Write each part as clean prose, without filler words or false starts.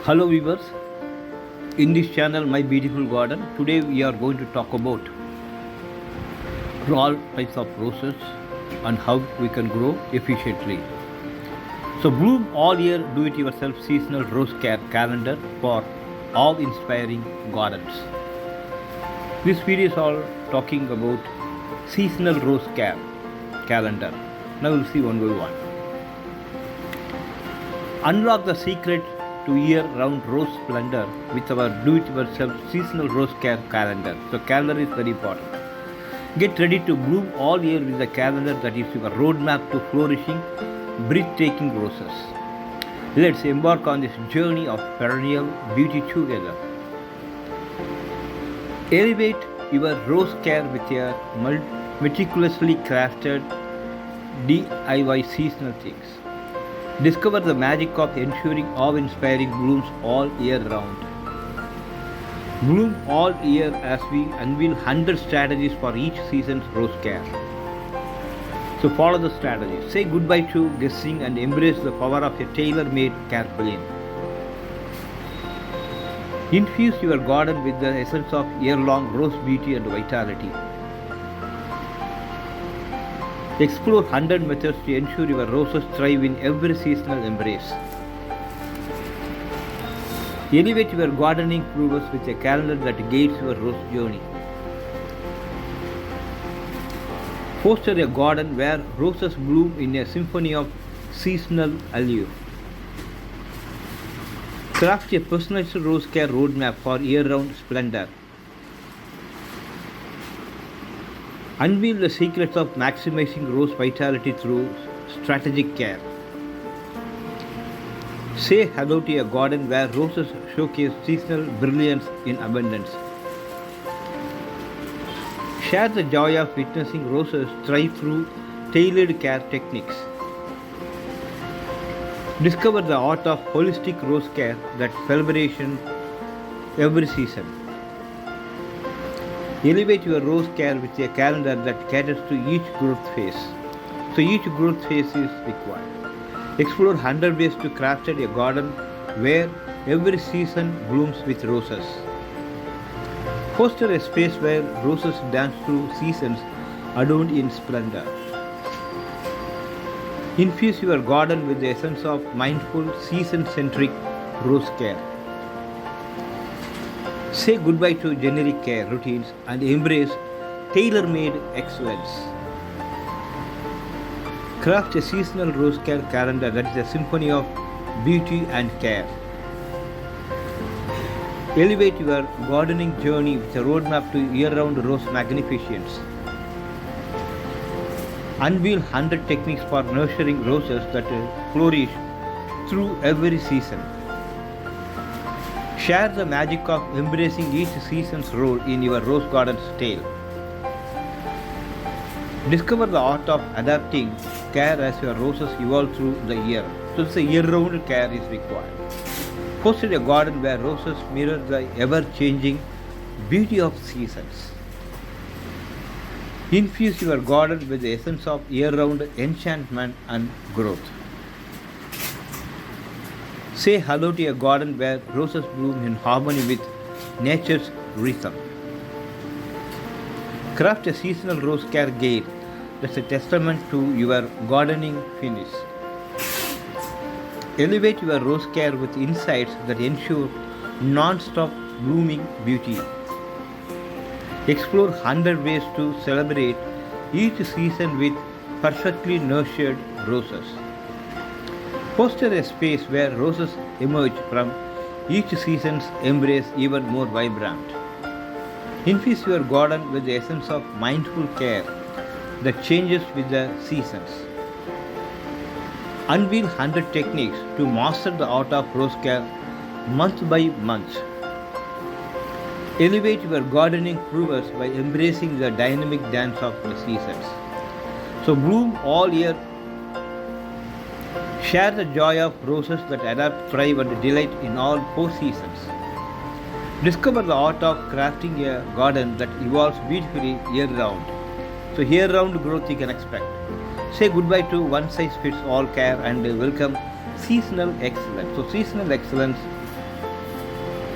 Hello viewers, in this channel My Beautiful Garden, today we are going to talk about all types of roses and how we can grow efficiently. So bloom all year do it yourself seasonal rose care calendar for all inspiring gardens. This video is all talking about seasonal rose care calendar. Now we'll see one by one. Unlock the secret to year-round rose splendor with our do-it-yourself seasonal rose care calendar. So calendar is very important. Get ready to bloom all year with a calendar that is your roadmap to flourishing, breathtaking roses. Let's embark on this journey of perennial beauty together. Elevate your rose care with your meticulously crafted DIY seasonal things. Discover the magic of ensuring awe-inspiring blooms all year round. Bloom all year as we unveil 100 strategies for each season's rose care. So follow the strategies. Say goodbye to guessing and embrace the power of a tailor-made care plan. Infuse your garden with the essence of year-long rose beauty and vitality. Explore 100 methods to ensure your roses thrive in every seasonal embrace. Elevate your gardening prowess with a calendar that guides your rose journey. Foster a garden where roses bloom in a symphony of seasonal allure. Craft a personalized rose care roadmap for year-round splendor. Unveil the secrets of maximizing rose vitality through strategic care. Say hello to a garden where roses showcase seasonal brilliance in abundance. Share the joy of witnessing roses thrive through tailored care techniques. Discover the art of holistic rose care that celebrations every season. Elevate your rose care with a calendar that caters to each growth phase. So each growth phase is required. Explore 100 ways to craft a garden where every season blooms with roses. Foster a space where roses dance through seasons adorned in splendor. Infuse your garden with the essence of mindful, season-centric rose care. Say goodbye to generic care routines and embrace tailor-made excellence. Craft a seasonal rose care calendar that is a symphony of beauty and care. Elevate your gardening journey with a roadmap to year-round rose magnificence. Unveil 100 techniques for nurturing roses that flourish through every season. Share the magic of embracing each season's role in your rose garden's tale. Discover the art of adapting care as your roses evolve through the year. So it's a year-round care is required. Foster a garden where roses mirror the ever-changing beauty of seasons. Infuse your garden with the essence of year-round enchantment and growth. Say hello to a garden where roses bloom in harmony with nature's rhythm. Craft a seasonal rose care guide that's a testament to your gardening finish. Elevate your rose care with insights that ensure non-stop blooming beauty. Explore 100 ways to celebrate each season with perfectly nurtured roses. Foster a space where roses emerge from each season's embrace even more vibrant. Infuse your garden with the essence of mindful care that changes with the seasons. Unveil 100 techniques to master the art of rose care month by month. Elevate your gardening prowess by embracing the dynamic dance of the seasons. So bloom all year. Share the joy of roses that adapt, thrive and delight in all 4 seasons. Discover the art of crafting a garden that evolves beautifully year-round. So year-round growth you can expect. Say goodbye to one-size-fits-all care and welcome seasonal excellence. So seasonal excellence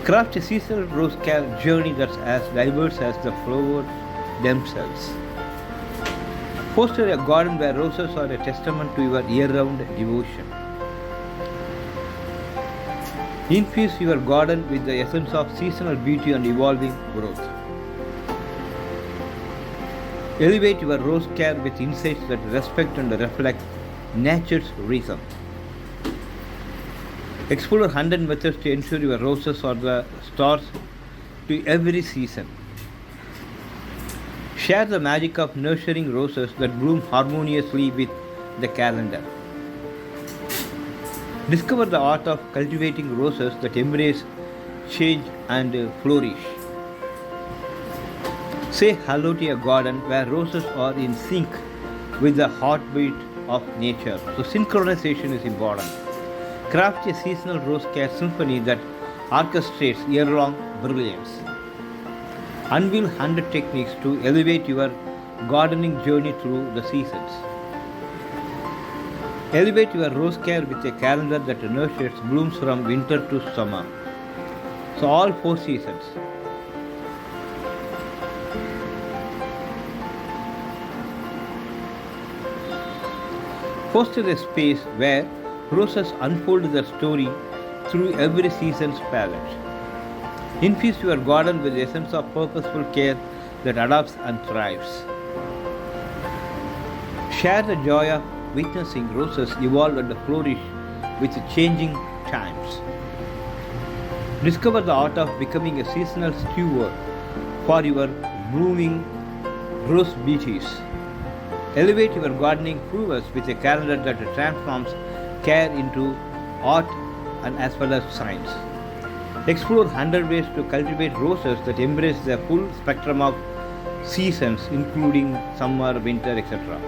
Craft a seasonal rose care journey that's as diverse as the flowers themselves. Foster a garden where roses are a testament to your year-round devotion. Infuse your garden with the essence of seasonal beauty and evolving growth. Elevate your rose care with insights that respect and reflect nature's rhythm. Explore 100 methods to ensure your roses are the stars to every season. Share the magic of nurturing roses that bloom harmoniously with the calendar. Discover the art of cultivating roses that embrace change and flourish. Say hello to a garden where roses are in sync with the heartbeat of nature. So synchronization is important. Craft a seasonal rose care symphony that orchestrates year-long brilliance. Unveil 100 techniques to elevate your gardening journey through the seasons. Elevate your rose care with a calendar that nurtures blooms from winter to summer. So all 4 seasons. Foster a space where roses unfold their story through every season's palette. Infuse your garden with the essence of purposeful care that adapts and thrives. Share the joy of witnessing roses evolve and flourish with changing times. Discover the art of becoming a seasonal steward for your blooming rose beauties. Elevate your gardening prowess with a calendar that transforms care into art and as well as science. Explore 100 ways to cultivate roses that embrace the full spectrum of seasons, including summer, winter, etc.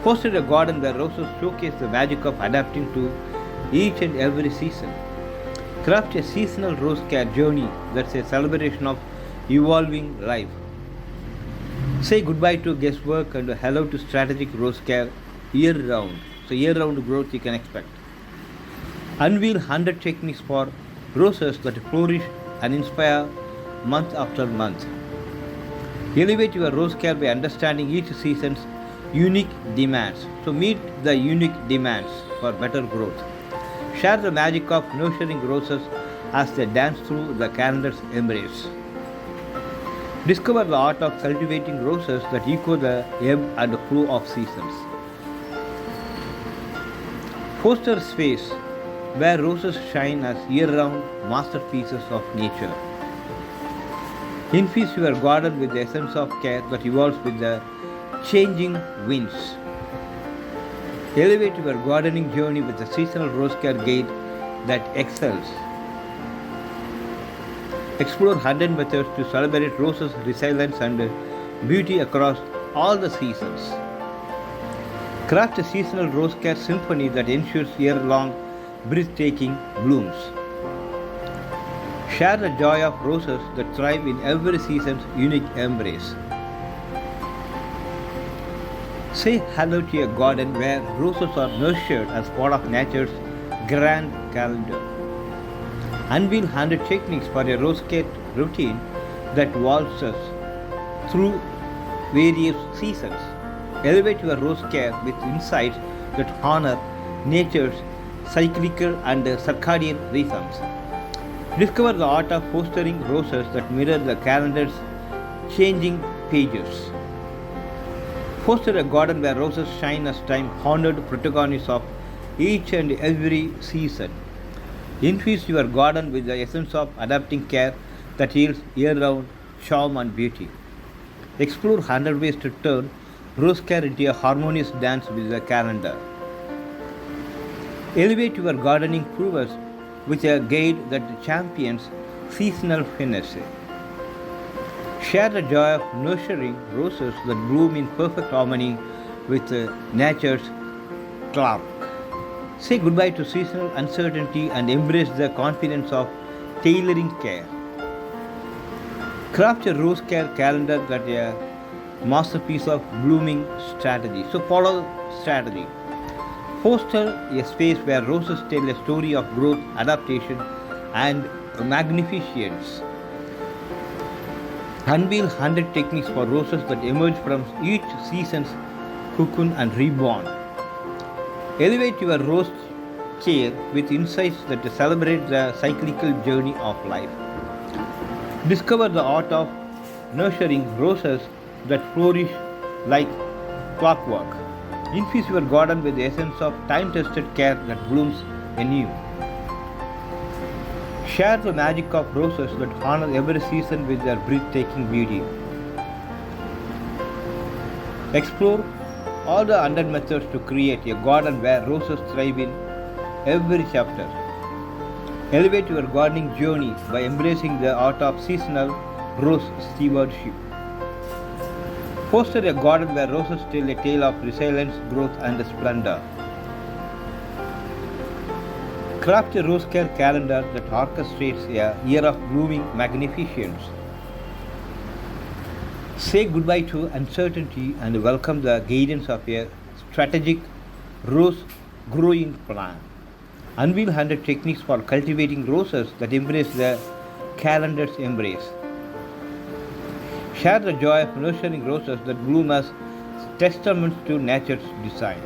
Foster a garden where roses showcase the magic of adapting to each and every season. Craft a seasonal rose care journey that's a celebration of evolving life. Say goodbye to guesswork and hello to strategic rose care year round. So year round growth you can expect. Unveil 100 techniques for roses that flourish and inspire month after month. Elevate your rose care by understanding each season's unique demands. So meet the unique demands for better growth. Share the magic of nurturing roses as they dance through the calendar's embrace. Discover the art of cultivating roses that echo the ebb and flow of seasons. Foster space where roses shine as year-round masterpieces of nature. Infuse your garden with the essence of care that evolves with the changing winds. Elevate your gardening journey with a seasonal rose care guide that excels. Explore 100 methods to celebrate roses' resilience and beauty across all the seasons. Craft a seasonal rose care symphony that ensures year-long breathtaking blooms. Share the joy of roses that thrive in every season's unique embrace. Say hello to a garden where roses are nurtured as part of nature's grand calendar. Unveil 100 techniques for a rose care routine that waltzes through various seasons. Elevate your rose care with insights that honor nature's cyclical and circadian rhythms. Discover the art of fostering roses that mirror the calendar's changing pages. Foster a garden where roses shine as time-honored protagonists of each and every season. Infuse your garden with the essence of adapting care that yields year-round charm and beauty. Explore 100 ways to turn rose care into a harmonious dance with the calendar. Elevate your gardening prowess with a guide that champions seasonal finesse. Share the joy of nurturing roses that bloom in perfect harmony with nature's clock. Say goodbye to seasonal uncertainty and embrace the confidence of tailoring care. Craft a rose care calendar that is a masterpiece of blooming strategy. So follow strategy. Foster a space where roses tell a story of growth, adaptation, and magnificence. Unveil 100 techniques for roses that emerge from each season's cocoon and reborn. Elevate your rose care with insights that celebrate the cyclical journey of life. Discover the art of nurturing roses that flourish like clockwork. Infuse your garden with the essence of time-tested care that blooms anew. Share the magic of roses that honor every season with their breathtaking beauty. Explore all the 100 methods to create a garden where roses thrive in every chapter. Elevate your gardening journey by embracing the art of seasonal rose stewardship. Foster a garden where roses tell a tale of resilience, growth, and splendor. Craft a rose care calendar that orchestrates a year of blooming magnificence. Say goodbye to uncertainty and welcome the guidance of a strategic rose growing plan. Unveil 100 techniques for cultivating roses that embrace the calendar's embrace. Share the joy of nurturing roses that bloom as testaments to nature's design.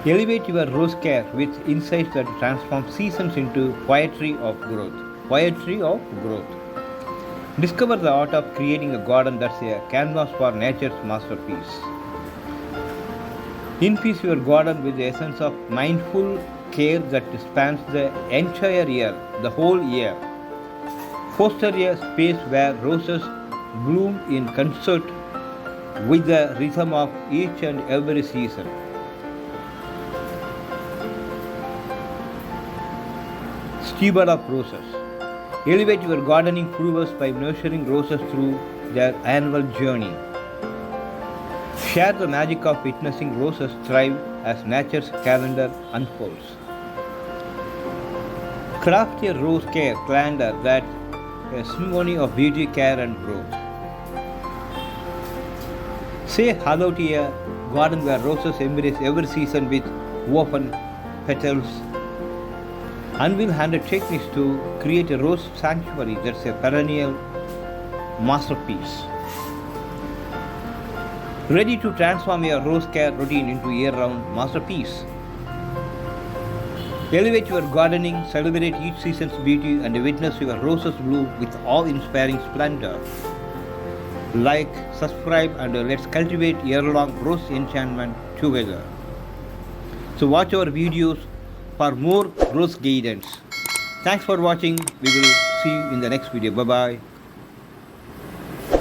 Elevate your rose care with insights that transform seasons into poetry of growth. Poetry of growth. Discover the art of creating a garden that's a canvas for nature's masterpiece. Infuse your garden with the essence of mindful care that spans the entire year, the whole year. Foster a space where roses bloom in concert with the rhythm of each and every season. Steward of roses. Elevate your gardening fervors by nurturing roses through their annual journey. Share the magic of witnessing roses thrive as nature's calendar unfolds. Craft a rose care calendar that's a symphony of beauty, care, and growth. Say hello to a garden where roses embrace every season with open petals. Unveil 100 techniques to create a rose sanctuary that's a perennial masterpiece. Ready to transform your rose care routine into a year-round masterpiece. Elevate your gardening, celebrate each season's beauty, and witness your roses bloom with awe-inspiring splendor. Like, subscribe, and let's cultivate year-long rose enchantment together. So watch our videos for more rose guidance. Thanks for watching. We will see you in the next video. Bye-bye.